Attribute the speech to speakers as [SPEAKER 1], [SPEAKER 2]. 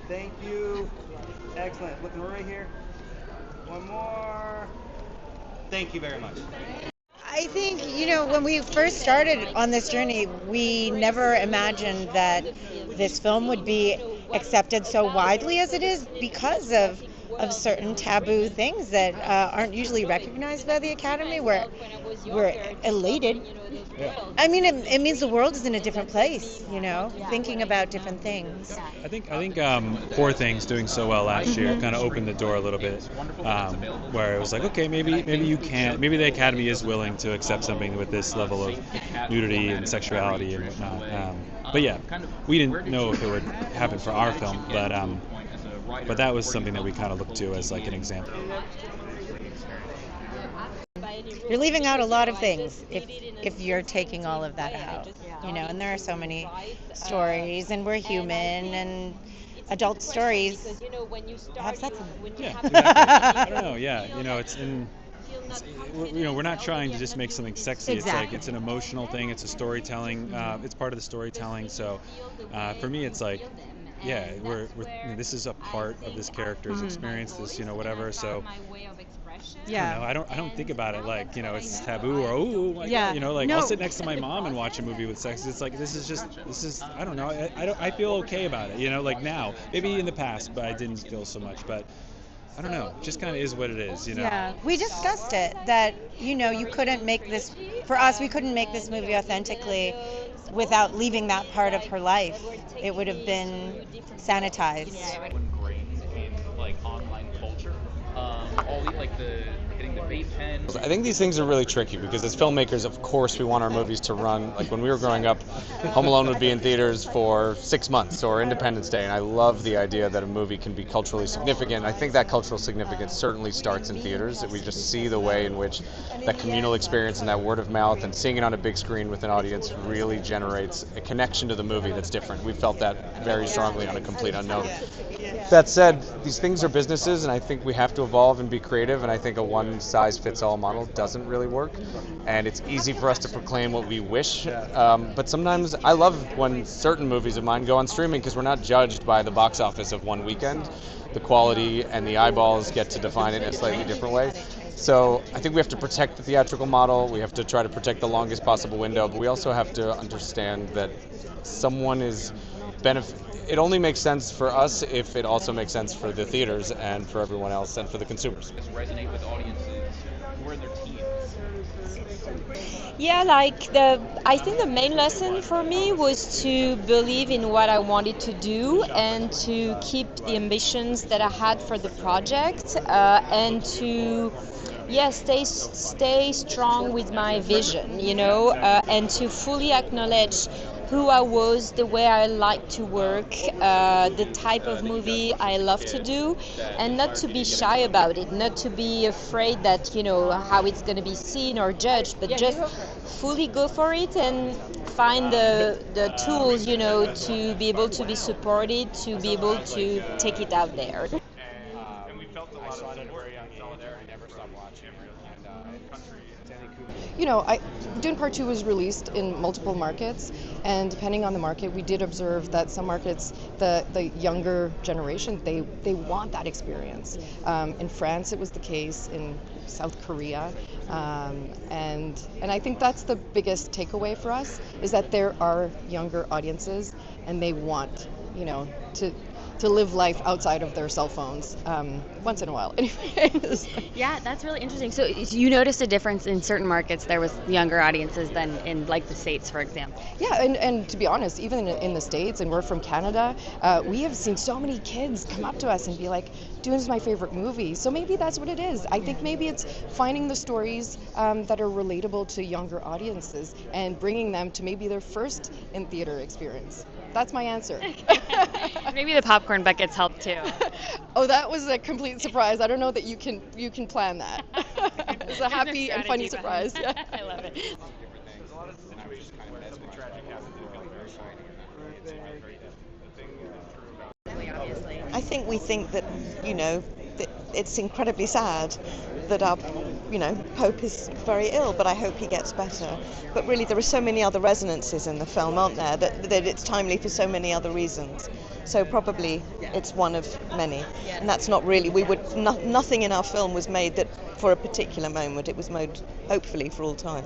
[SPEAKER 1] Thank you. Excellent. Looking right here. One more. Thank you very much.
[SPEAKER 2] I think, when we first started on this journey, we never imagined that this film would be accepted so widely as it is because of certain taboo things that aren't usually recognized by the Academy. We're elated.
[SPEAKER 3] Yeah.
[SPEAKER 2] I mean, it means the world is in a different place, thinking about different things.
[SPEAKER 3] I think Poor Things doing so well last year kind of opened the door a little bit, where it was like, okay, maybe you can't, maybe the Academy is willing to accept something with this level of nudity and sexuality and whatnot. But yeah, we didn't know if it would happen for our film, but that was something that we kind of looked to as like an example.
[SPEAKER 2] You're leaving out a lot of things if you're taking all of that out, and there are so many stories, and we're human, and adult stories have sex in them.
[SPEAKER 3] Yeah, exactly. I don't know. Yeah, we're not trying to just make something sexy. It's
[SPEAKER 2] Exactly.
[SPEAKER 3] like it's an emotional thing. It's a storytelling. It's part of the storytelling. So, for me, it's like, yeah, this is a part of this character's experience. This, whatever. So,
[SPEAKER 2] Yeah.
[SPEAKER 3] I don't think about it like, it's taboo or oh my
[SPEAKER 2] Yeah.
[SPEAKER 3] God, like
[SPEAKER 2] No.
[SPEAKER 3] I'll sit next to my mom and watch a movie with sex. It's like this is I don't know. I feel okay about it. Like now, maybe in the past, but I didn't feel so much. But I don't know. Just kind of is what it is.
[SPEAKER 2] Yeah, we discussed it that you couldn't make this for us. We couldn't make this movie authentically without leaving that part of her life. It would have been sanitized.
[SPEAKER 4] Ingrained in like online culture. All like the hitting the vape pen.
[SPEAKER 5] I think these things are really tricky because as filmmakers, of course, we want our movies to run. Like when we were growing up, Home Alone would be in theaters for 6 months or Independence Day, and I love the idea that a movie can be culturally significant. I think that cultural significance certainly starts in theaters, that we just see the way in which that communal experience and that word of mouth and seeing it on a big screen with an audience really generates a connection to the movie that's different. We felt that very strongly on A Complete Unknown. That said, these things are businesses, and I think we have to evolve and be creative, and I think a one-size-fits-all model doesn't really work, and it's easy for us to proclaim what we wish, but sometimes I love when certain movies of mine go on streaming because we're not judged by the box office of one weekend. The quality and the eyeballs get to define it in a slightly different way. So I think we have to protect the theatrical model, we have to try to protect the longest possible window, but we also have to understand that someone is it only makes sense for us if it also makes sense for the theaters and for everyone else and for the consumers.
[SPEAKER 4] Resonate with audiences who are in their teens.
[SPEAKER 6] Yeah, I think the main lesson for me was to believe in what I wanted to do and to keep the ambitions that I had for the project, and to stay strong with my vision, and to fully acknowledge who I was, the way I like to work, the type of movie I love to do, and not to be shy about it, not to be afraid that, how it's going to be seen or judged, but just fully go for it and find the tools, to be able to be supported, to be able to take it out there.
[SPEAKER 1] And we felt a lot of it very young solidarity. Never stop watching. And country.
[SPEAKER 7] Dune Part 2 was released in multiple markets, and depending on the market, we did observe that some markets, the younger generation, they want that experience. In France, it was the case. In South Korea, and I think that's the biggest takeaway for us, is that there are younger audiences, and they want, to live life outside of their cell phones once in a while. Anyways.
[SPEAKER 8] Yeah, that's really interesting. So you noticed a difference in certain markets. There was younger audiences than in like the States, for example.
[SPEAKER 7] Yeah, and to be honest, even in the States, and we're from Canada, we have seen so many kids come up to us and be like, Dune is my favorite movie. So maybe that's what it is. I think maybe it's finding the stories that are relatable to younger audiences and bringing them to maybe their first in-theater experience. That's my answer.
[SPEAKER 8] Maybe the popcorn buckets help too.
[SPEAKER 7] Oh, that was a complete surprise. I don't know that you can plan that. It's a happy and funny surprise. Yeah.
[SPEAKER 8] I love it.
[SPEAKER 1] There's a lot of situations kind of something tragic happens. We feel very sorry. It's very the thing true about.
[SPEAKER 9] I think we think that, that it's incredibly sad that our Pope is very ill, but I hope he gets better. But really, there are so many other resonances in the film, aren't there, that it's timely for so many other reasons. So probably it's one of many, and that's not really. Nothing in our film was made that for a particular moment. It was made, hopefully, for all time.